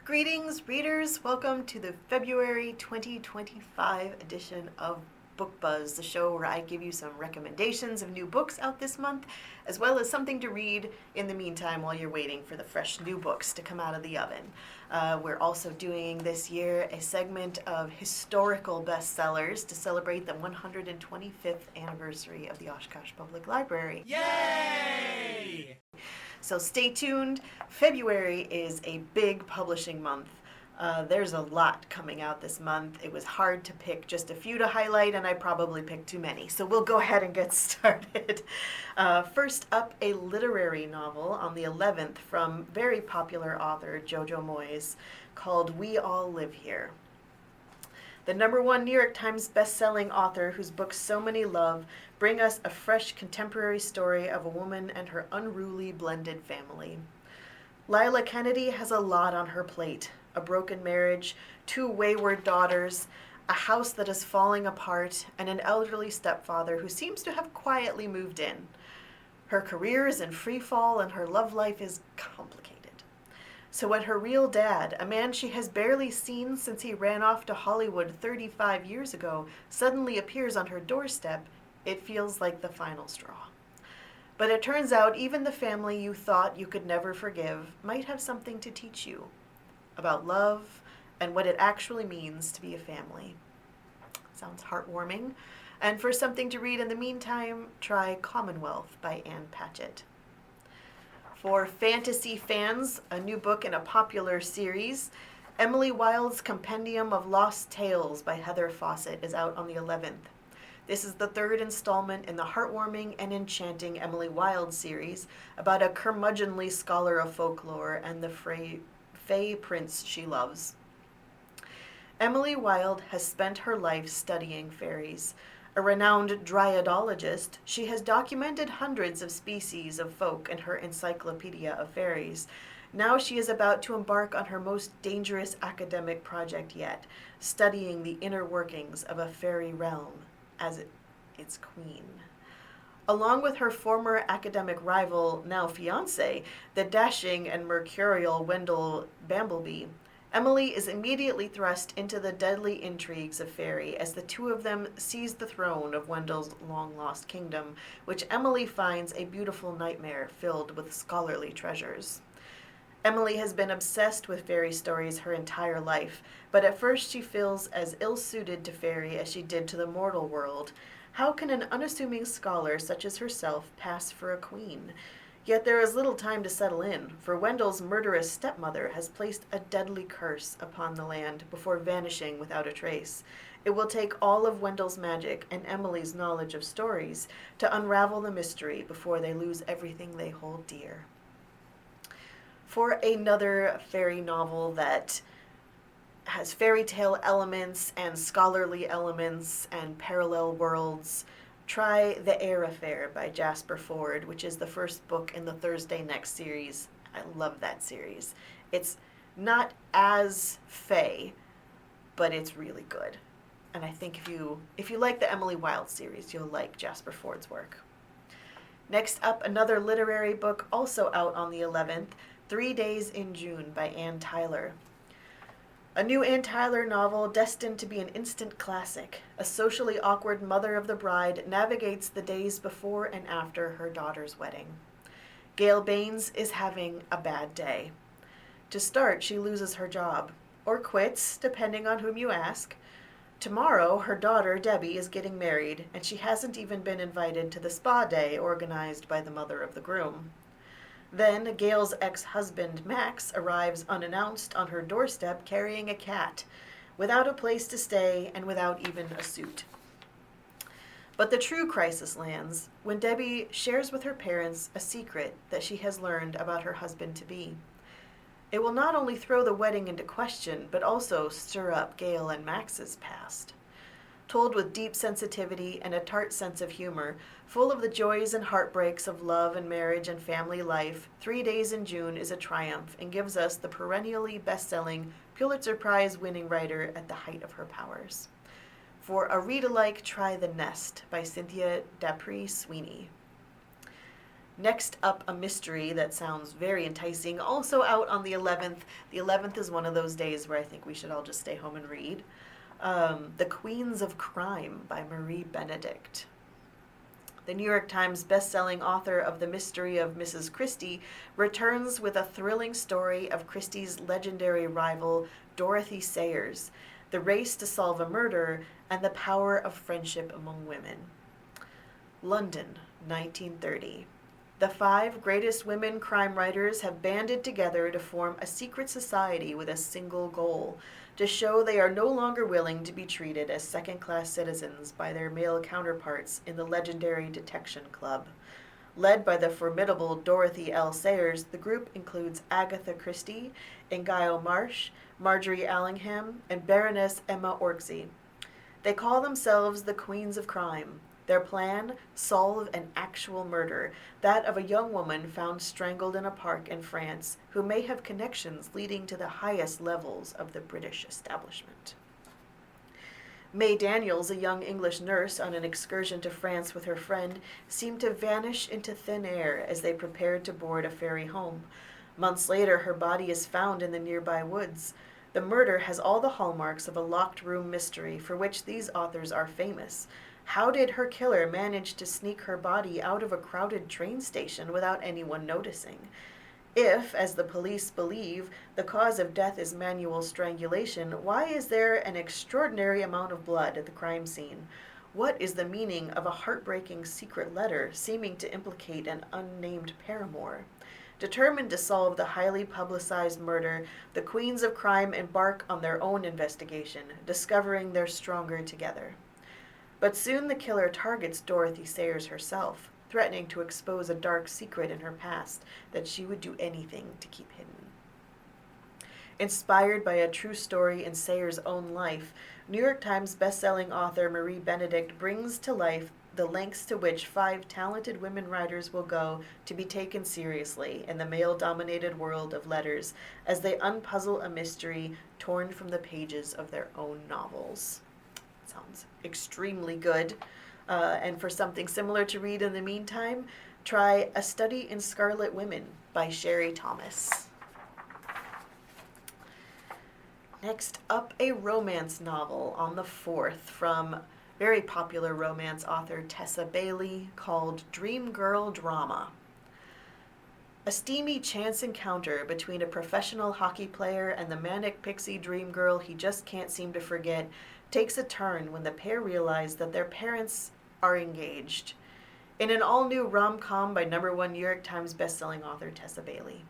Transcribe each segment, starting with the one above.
Greetings, readers. Welcome to the February 2025 edition of Book Buzz, the show where I give you some recommendations of new books out this month, as well as something to read in the meantime while you're waiting for the fresh new books to come out of the oven. We're also doing this year a segment of historical bestsellers to celebrate the 125th anniversary of the Oshkosh Public Library. Yay! So stay tuned. February is a big publishing month. There's a lot coming out this month. It was hard to pick just a few to highlight, and I probably picked too many. So we'll go ahead and get started. First up, a literary novel on the 11th from very popular author Jojo Moyes called We All Live Here. The #1 New York Times best-selling author whose books so many love bring us a fresh contemporary story of a woman and her unruly blended family. Lila Kennedy has a lot on her plate: a broken marriage, 2 wayward daughters, a house that is falling apart, and an elderly stepfather who seems to have quietly moved in. Her career is in free fall and her love life is complicated. So when her real dad, a man she has barely seen since he ran off to Hollywood 35 years ago, suddenly appears on her doorstep, it feels like the final straw. But it turns out even the family you thought you could never forgive might have something to teach you about love and what it actually means to be a family. Sounds heartwarming. And for something to read in the meantime, try Commonwealth by Ann Patchett. For fantasy fans, a new book in a popular series, Emily Wilde's Compendium of Lost Tales by Heather Fawcett is out on the 11th. This is the 3rd installment in the heartwarming and enchanting Emily Wilde series about a curmudgeonly scholar of folklore and the fey prince she loves. Emily Wilde has spent her life studying fairies. A renowned dryadologist, she has documented hundreds of species of folk in her Encyclopedia of Fairies. Now she is about to embark on her most dangerous academic project yet, studying the inner workings of a fairy realm as its queen. Along with her former academic rival, now fiancé, the dashing and mercurial Wendell Bambleby, Emily is immediately thrust into the deadly intrigues of Fairy as the two of them seize the throne of Wendell's long-lost kingdom, which Emily finds a beautiful nightmare filled with scholarly treasures. Emily has been obsessed with fairy stories her entire life, but at first she feels as ill-suited to fairy as she did to the mortal world. How can an unassuming scholar such as herself pass for a queen? Yet there is little time to settle in, for Wendell's murderous stepmother has placed a deadly curse upon the land before vanishing without a trace. It will take all of Wendell's magic and Emily's knowledge of stories to unravel the mystery before they lose everything they hold dear. For another fairy novel that has fairy tale elements and scholarly elements and parallel worlds, try The Air Affair by Jasper Fforde, which is the first book in the Thursday Next series. I love that series. It's not as fae, but it's really good. And I think if you like the Emily Wilde series, you'll like Jasper Fforde's work. Next up, another literary book also out on the 11th, 3 Days in June by Ann Tyler. A new Ann Tyler novel destined to be an instant classic. A socially awkward mother of the bride navigates the days before and after her daughter's wedding. Gail Baines is having a bad day. To start, she loses her job, or quits, depending on whom you ask. Tomorrow, her daughter, Debbie, is getting married, and she hasn't even been invited to the spa day organized by the mother of the groom. Then, Gail's ex-husband, Max, arrives unannounced on her doorstep carrying a cat, without a place to stay and without even a suit. But the true crisis lands when Debbie shares with her parents a secret that she has learned about her husband-to-be. It will not only throw the wedding into question, but also stir up Gail and Max's past. Told with deep sensitivity and a tart sense of humor, full of the joys and heartbreaks of love and marriage and family life, 3 Days in June is a triumph and gives us the perennially best-selling, Pulitzer Prize-winning writer at the height of her powers. For a read-alike, try The Nest by Cynthia D'Aprix Sweeney. Next up, a mystery that sounds very enticing, also out on the 11th. The 11th is one of those days where I think we should all just stay home and read. The Queens of Crime by Marie Benedict. The New York Times bestselling author of The Mystery of Mrs. Christie returns with a thrilling story of Christie's legendary rival, Dorothy Sayers, the race to solve a murder, and the power of friendship among women. London, 1930. The 5 greatest women crime writers have banded together to form a secret society with a single goal: to show they are no longer willing to be treated as second-class citizens by their male counterparts in the legendary Detection Club. Led by the formidable Dorothy L. Sayers, the group includes Agatha Christie, Ingeil Marsh, Marjorie Allingham, and Baroness Emma Orczy. They call themselves the Queens of Crime. Their plan: solve an actual murder, that of a young woman found strangled in a park in France, who may have connections leading to the highest levels of the British establishment. May Daniels, a young English nurse on an excursion to France with her friend, seemed to vanish into thin air as they prepared to board a ferry home. Months later, her body is found in the nearby woods. The murder has all the hallmarks of a locked room mystery for which these authors are famous. How did her killer manage to sneak her body out of a crowded train station without anyone noticing? If, as the police believe, the cause of death is manual strangulation, why is there an extraordinary amount of blood at the crime scene? What is the meaning of a heartbreaking secret letter seeming to implicate an unnamed paramour? Determined to solve the highly publicized murder, the Queens of Crime embark on their own investigation, discovering they're stronger together. But soon the killer targets Dorothy Sayers herself, threatening to expose a dark secret in her past that she would do anything to keep hidden. Inspired by a true story in Sayers' own life, New York Times bestselling author Marie Benedict brings to life the lengths to which 5 talented women writers will go to be taken seriously in the male-dominated world of letters as they unpuzzle a mystery torn from the pages of their own novels. Sounds extremely good. And for something similar to read in the meantime, try A Study in Scarlet Women by Sherry Thomas. Next up, a romance novel on the 4th from very popular romance author Tessa Bailey called Dream Girl Drama. A steamy chance encounter between a professional hockey player and the manic pixie dream girl he just can't seem to forget takes a turn when the pair realize that their parents are engaged. In an all-new rom-com by #1 New York Times bestselling author Tessa Bailey.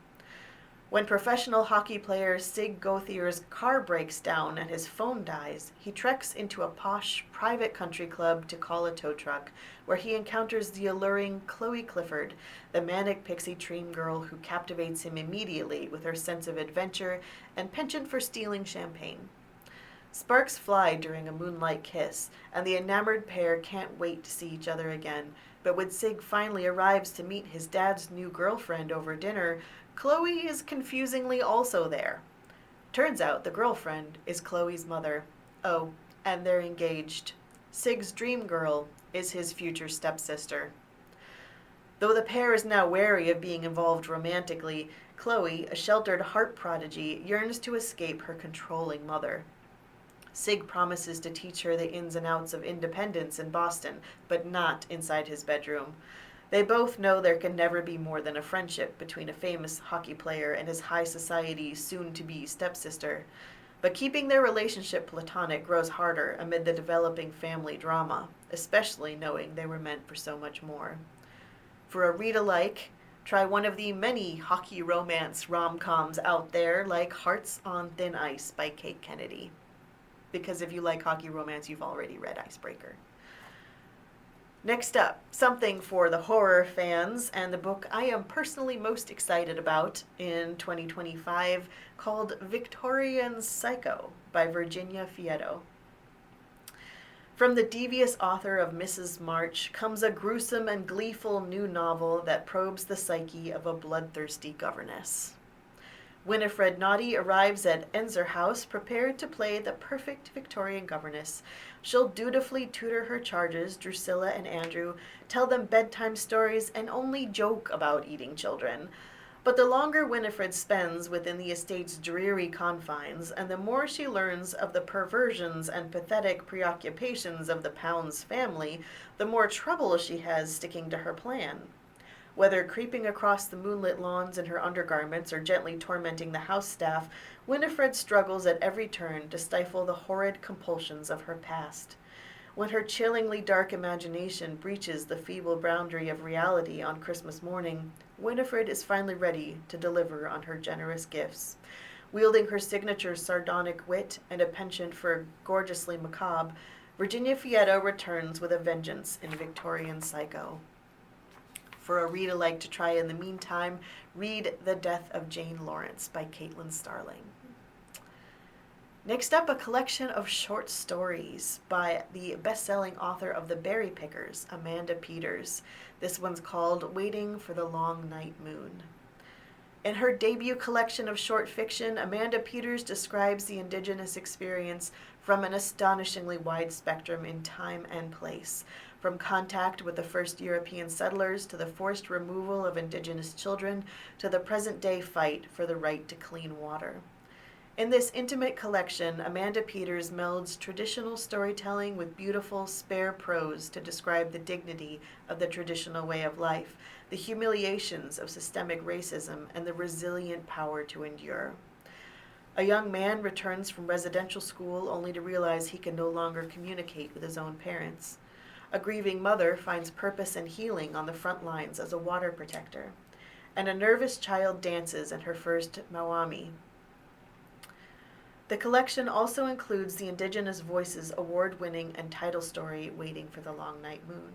When professional hockey player Sig Gothier's car breaks down and his phone dies, he treks into a posh, private country club to call a tow truck, where he encounters the alluring Chloe Clifford, the manic pixie dream girl who captivates him immediately with her sense of adventure and penchant for stealing champagne. Sparks fly during a moonlight kiss, and the enamored pair can't wait to see each other again. But when Sig finally arrives to meet his dad's new girlfriend over dinner, Chloe is confusingly also there. Turns out the girlfriend is Chloe's mother. Oh, and they're engaged. Sig's dream girl is his future stepsister. Though the pair is now wary of being involved romantically, Chloe, a sheltered heart prodigy, yearns to escape her controlling mother. Sig promises to teach her the ins and outs of independence in Boston, but not inside his bedroom. They both know there can never be more than a friendship between a famous hockey player and his high society soon-to-be stepsister. But keeping their relationship platonic grows harder amid the developing family drama, especially knowing they were meant for so much more. For a read-alike, try one of the many hockey romance rom-coms out there, like Hearts on Thin Ice by Kate Kennedy. Because if you like hockey romance, you've already read Icebreaker. Next up, something for the horror fans, and the book I am personally most excited about in 2025, called Victorian Psycho by Virginia Fiedo. From the devious author of Mrs. March comes a gruesome and gleeful new novel that probes the psyche of a bloodthirsty governess. Winifred Naughty arrives at Enzer House prepared to play the perfect Victorian governess. She'll dutifully tutor her charges, Drusilla and Andrew, tell them bedtime stories, and only joke about eating children. But the longer Winifred spends within the estate's dreary confines, and the more she learns of the perversions and pathetic preoccupations of the Pounds family, the more trouble she has sticking to her plan. Whether creeping across the moonlit lawns in her undergarments or gently tormenting the house staff, Winifred struggles at every turn to stifle the horrid compulsions of her past. When her chillingly dark imagination breaches the feeble boundary of reality on Christmas morning, Winifred is finally ready to deliver on her generous gifts. Wielding her signature sardonic wit and a penchant for gorgeously macabre, Virginia Fietto returns with a vengeance in Victorian Psycho. For a read-alike to try in the meantime, read The Death of Jane Lawrence by Caitlin Starling. Next up, a collection of short stories by the best-selling author of The Berry Pickers, Amanda Peters. This one's called Waiting for the Long Night Moon. In her debut collection of short fiction, Amanda Peters describes the Indigenous experience from an astonishingly wide spectrum in time and place, from contact with the first European settlers to the forced removal of Indigenous children to the present-day fight for the right to clean water. In this intimate collection, Amanda Peters melds traditional storytelling with beautiful, spare prose to describe the dignity of the traditional way of life, the humiliations of systemic racism, and the resilient power to endure. A young man returns from residential school only to realize he can no longer communicate with his own parents. A grieving mother finds purpose and healing on the front lines as a water protector. And a nervous child dances in her first Mawami. The collection also includes the Indigenous Voices award-winning and title story, Waiting for the Long Night Moon.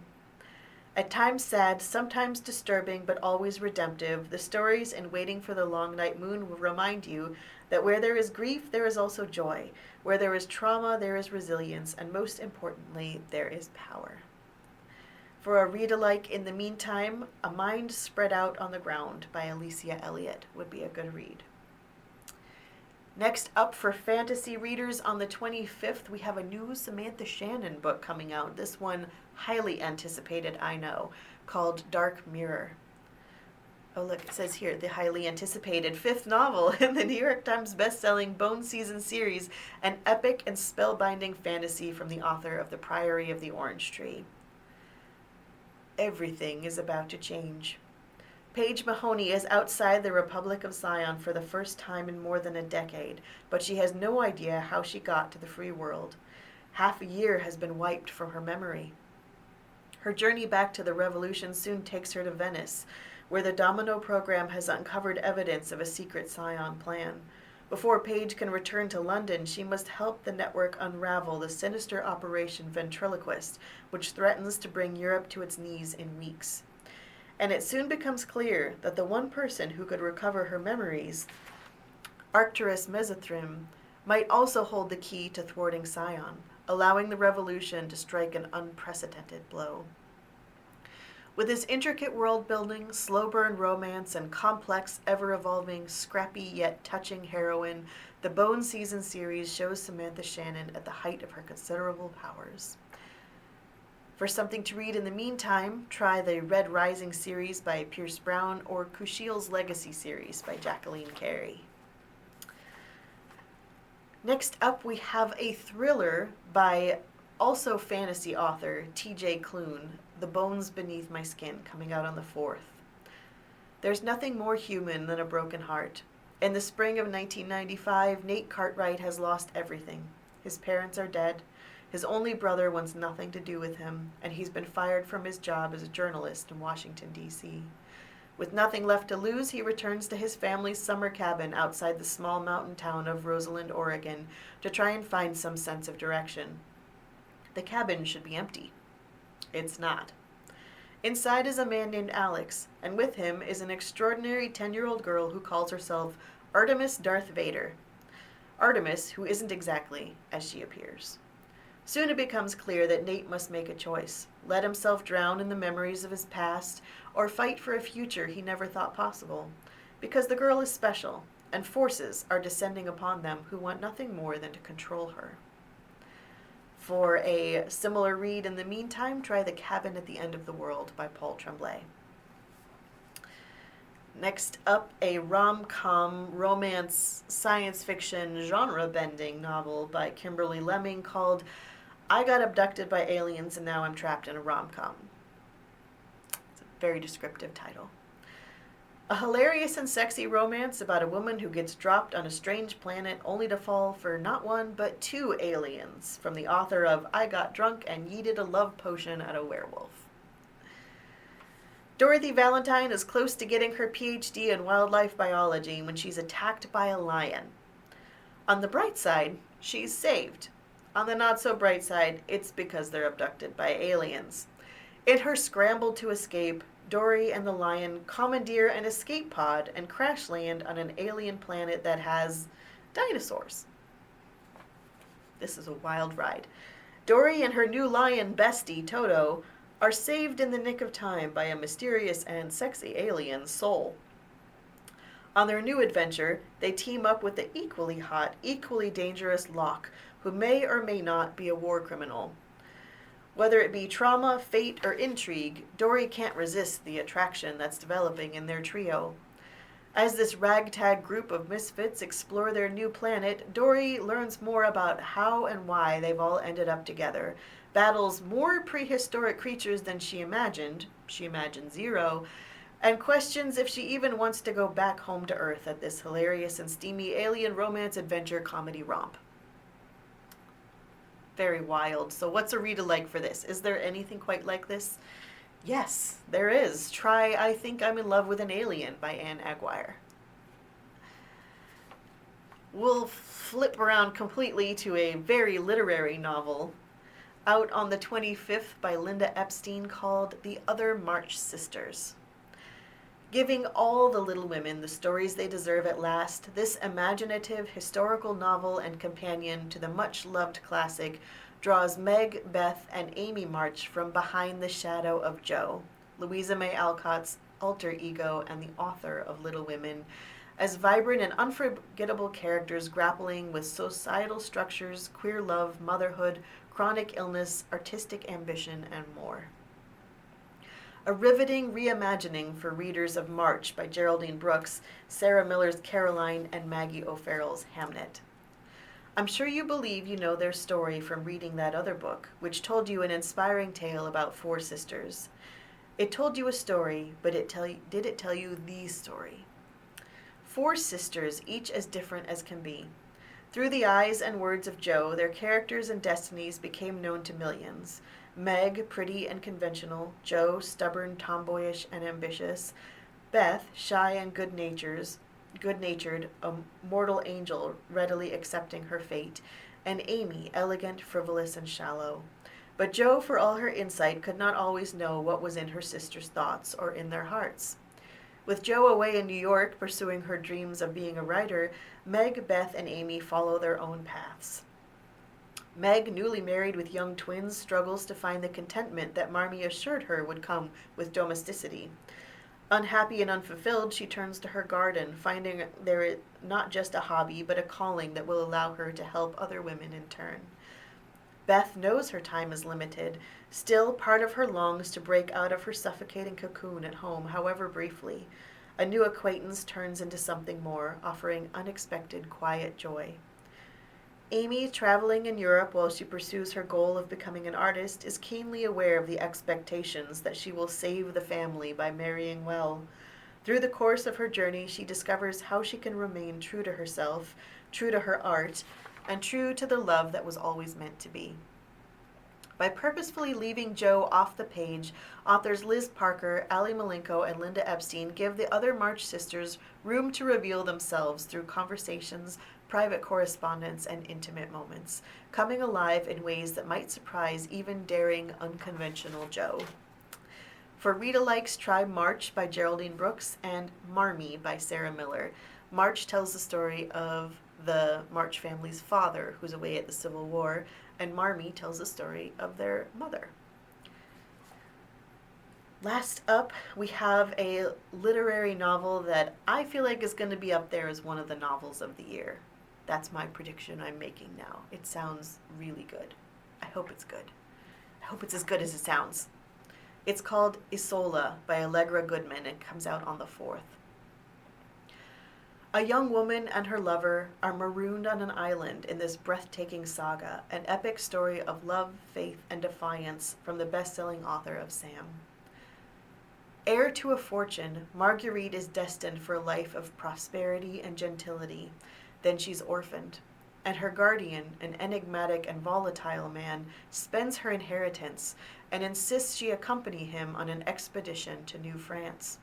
At times sad, sometimes disturbing, but always redemptive, the stories in Waiting for the Long Night Moon will remind you that where there is grief, there is also joy. Where there is trauma, there is resilience, and most importantly, there is power. For a read-alike in the meantime, A Mind Spread Out on the Ground by Alicia Elliott would be a good read. Next up for fantasy readers, on the 25th, we have a new Samantha Shannon book coming out. This one, highly anticipated, I know, called Dark Mirror. Oh, look, it says here, the highly anticipated 5th novel in the New York Times best-selling Bone Season series, an epic and spellbinding fantasy from the author of The Priory of the Orange Tree. Everything is about to change. Paige Mahoney is outside the Republic of Zion for the first time in more than a decade, but she has no idea how she got to the free world. Half a year has been wiped from her memory. Her journey back to the revolution soon takes her to Venice, where the Domino program has uncovered evidence of a secret Scion plan. Before Paige can return to London, she must help the network unravel the sinister Operation Ventriloquist, which threatens to bring Europe to its knees in weeks. And it soon becomes clear that the one person who could recover her memories, Arcturus Mesothrim, might also hold the key to thwarting Scion, allowing the revolution to strike an unprecedented blow. With his intricate world-building, slow-burn romance, and complex, ever-evolving, scrappy yet touching heroine, the Bone Season series shows Samantha Shannon at the height of her considerable powers. For something to read in the meantime, try the Red Rising series by Pierce Brown or Kushiel's Legacy series by Jacqueline Carey. Next up, we have a thriller by also fantasy author T.J. Klune, The Bones Beneath My Skin, coming out on the 4th. There's nothing more human than a broken heart. In the spring of 1995, Nate Cartwright has lost everything. His parents are dead. His only brother wants nothing to do with him, and he's been fired from his job as a journalist in Washington, D.C. With nothing left to lose, he returns to his family's summer cabin outside the small mountain town of Roseland, Oregon, to try and find some sense of direction. The cabin should be empty. It's not. Inside is a man named Alex, and with him is an extraordinary 10-year-old girl who calls herself Artemis Darth Vader. Artemis, who isn't exactly as she appears. Soon it becomes clear that Nate must make a choice, let himself drown in the memories of his past, or fight for a future he never thought possible. Because the girl is special, and forces are descending upon them who want nothing more than to control her. For a similar read in the meantime, try The Cabin at the End of the World by Paul Tremblay. Next up, a rom-com, romance, science fiction, genre-bending novel by Kimberly Lemming called I Got Abducted by Aliens and Now I'm Trapped in a Rom-Com. It's a very descriptive title. A hilarious and sexy romance about a woman who gets dropped on a strange planet only to fall for not one but two aliens, from the author of I Got Drunk and Yeeted a Love Potion at a Werewolf. Dorothy Valentine is close to getting her PhD in wildlife biology when she's attacked by a lion. On the bright side, she's saved. On the not so bright side, it's because they're abducted by aliens. In her scramble to escape, Dory and the lion commandeer an escape pod and crash land on an alien planet that has dinosaurs. This is a wild ride. Dory and her new lion bestie, Toto, are saved in the nick of time by a mysterious and sexy alien, Soul. On their new adventure, they team up with the equally hot, equally dangerous Locke, who may or may not be a war criminal. Whether it be trauma, fate, or intrigue, Dory can't resist the attraction that's developing in their trio. As this ragtag group of misfits explore their new planet, Dory learns more about how and why they've all ended up together, battles more prehistoric creatures than she imagined zero, and questions if she even wants to go back home to Earth at this hilarious and steamy alien romance adventure comedy romp. Very wild. So what's a read alike for this? Is there anything quite like this? Yes, there is. Try I Think I'm in Love with an Alien by Anne Aguirre. We'll flip around completely to a very literary novel out on the 25th by Linda Epstein called The Other March Sisters. Giving all the little women the stories they deserve at last, this imaginative historical novel and companion to the much-loved classic draws Meg, Beth, and Amy March from behind the shadow of Jo, Louisa May Alcott's alter ego and the author of Little Women, as vibrant and unforgettable characters grappling with societal structures, queer love, motherhood, chronic illness, artistic ambition, and more. A riveting reimagining for readers of March by Geraldine Brooks, Sarah Miller's Caroline, and Maggie O'Farrell's Hamnet. I'm sure you believe you know their story from reading that other book, which told you an inspiring tale about four sisters. It told you a story, but did it tell you the story? Four sisters, each as different as can be. Through the eyes and words of Jo, their characters and destinies became known to millions. Meg, pretty and conventional. Jo, stubborn, tomboyish, and ambitious. Beth, shy and good-natured, a mortal angel readily accepting her fate. And Amy, elegant, frivolous, and shallow. But Jo, for all her insight, could not always know what was in her sisters' thoughts or in their hearts. With Jo away in New York pursuing her dreams of being a writer, Meg, Beth, and Amy follow their own paths. Meg, newly married with young twins, struggles to find the contentment that Marmee assured her would come with domesticity. Unhappy and unfulfilled, she turns to her garden, finding there not just a hobby, but a calling that will allow her to help other women in turn. Beth knows her time is limited. Still, part of her longs to break out of her suffocating cocoon at home, however briefly. A new acquaintance turns into something more, offering unexpected, quiet joy. Amy, traveling in Europe while she pursues her goal of becoming an artist, is keenly aware of the expectations that she will save the family by marrying well. Through the course of her journey, she discovers how she can remain true to herself, true to her art, and true to the love that was always meant to be. By purposefully leaving Jo off the page, authors Liz Parker, Ali Malenko, and Linda Epstein give the other March sisters room to reveal themselves through conversations, private correspondence, and intimate moments, coming alive in ways that might surprise even daring, unconventional Jo. For read-alikes, try March by Geraldine Brooks and Marmee by Sarah Miller. March tells the story of the March family's father, who's away at the Civil War, and Marmee tells the story of their mother. Last up, we have a literary novel that I feel like is going to be up there as one of the novels of the year. That's my prediction I'm making now. It sounds really good. I hope it's good. I hope it's as good as it sounds. It's called Isola by Allegra Goodman and comes out on the 4th. A young woman and her lover are marooned on an island in this breathtaking saga, an epic story of love, faith, and defiance from the best-selling author of Sam. Heir to a fortune, Marguerite is destined for a life of prosperity and gentility. Then she's orphaned, and her guardian, an enigmatic and volatile man, spends her inheritance and insists she accompany him on an expedition to New France.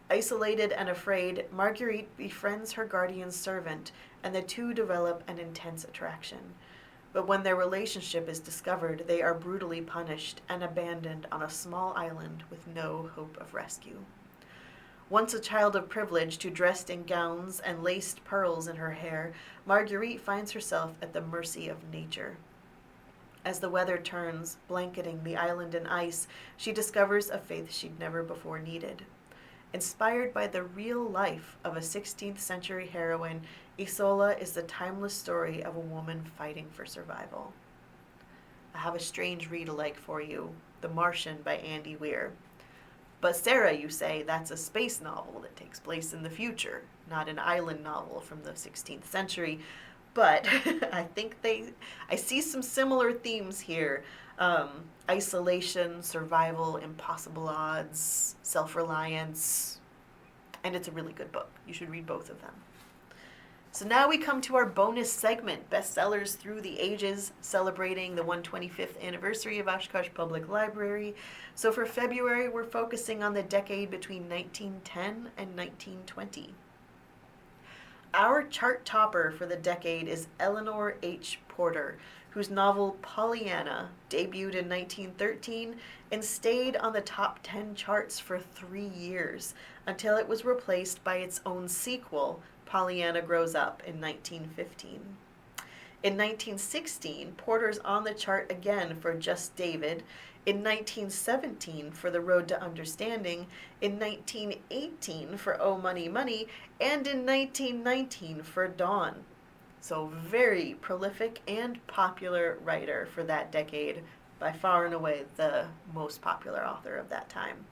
Isolated and afraid, Marguerite befriends her guardian's servant, and the two develop an intense attraction. But when their relationship is discovered, they are brutally punished and abandoned on a small island with no hope of rescue. Once a child of privilege who dressed in gowns and laced pearls in her hair, Marguerite finds herself at the mercy of nature. As the weather turns, blanketing the island in ice, she discovers a faith she'd never before needed. Inspired by the real life of a 16th century heroine, Isola is the timeless story of a woman fighting for survival. I have a strange read-alike for you, The Martian by Andy Weir. But Sarah, you say, that's a space novel that takes place in the future, not an island novel from the 16th century. But I see some similar themes here. Isolation, survival, impossible odds, self-reliance, and it's a really good book. You should read both of them. So now we come to our bonus segment, Bestsellers Through the Ages, celebrating the 125th anniversary of Oshkosh Public Library. So for February, we're focusing on the decade between 1910 and 1920. Our chart topper for the decade is Eleanor H. Porter, whose novel Pollyanna debuted in 1913 and stayed on the top 10 charts for 3 years until it was replaced by its own sequel, Pollyanna Grows Up, in 1915. In 1916, Porter's on the chart again for Just David, in 1917 for The Road to Understanding, in 1918 for Oh Money Money, and in 1919 for Dawn. So very prolific and popular writer for that decade, by far and away the most popular author of that time.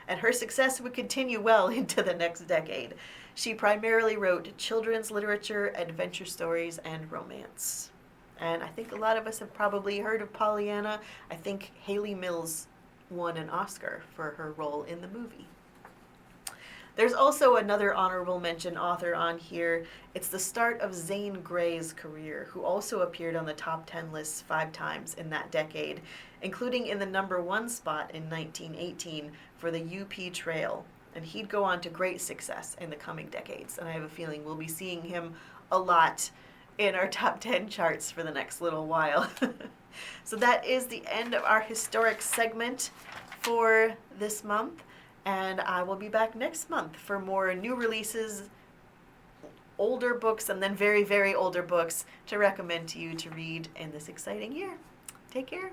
And her success would continue well into the next decade. She primarily wrote children's literature, adventure stories, and romance. And I think a lot of us have probably heard of Pollyanna. I think Haley Mills won an Oscar for her role in the movie. There's also another honorable mention author on here. It's the start of Zane Grey's career, who also appeared on the top 10 lists 5 times in that decade, including in the number 1 spot in 1918 for the UP Trail. And he'd go on to great success in the coming decades, and I have a feeling we'll be seeing him a lot in our top 10 charts for the next little while. So that is the end of our historic segment for this month, and I will be back next month for more new releases, older books, and then very, very older books to recommend to you to read in this exciting year. Take care.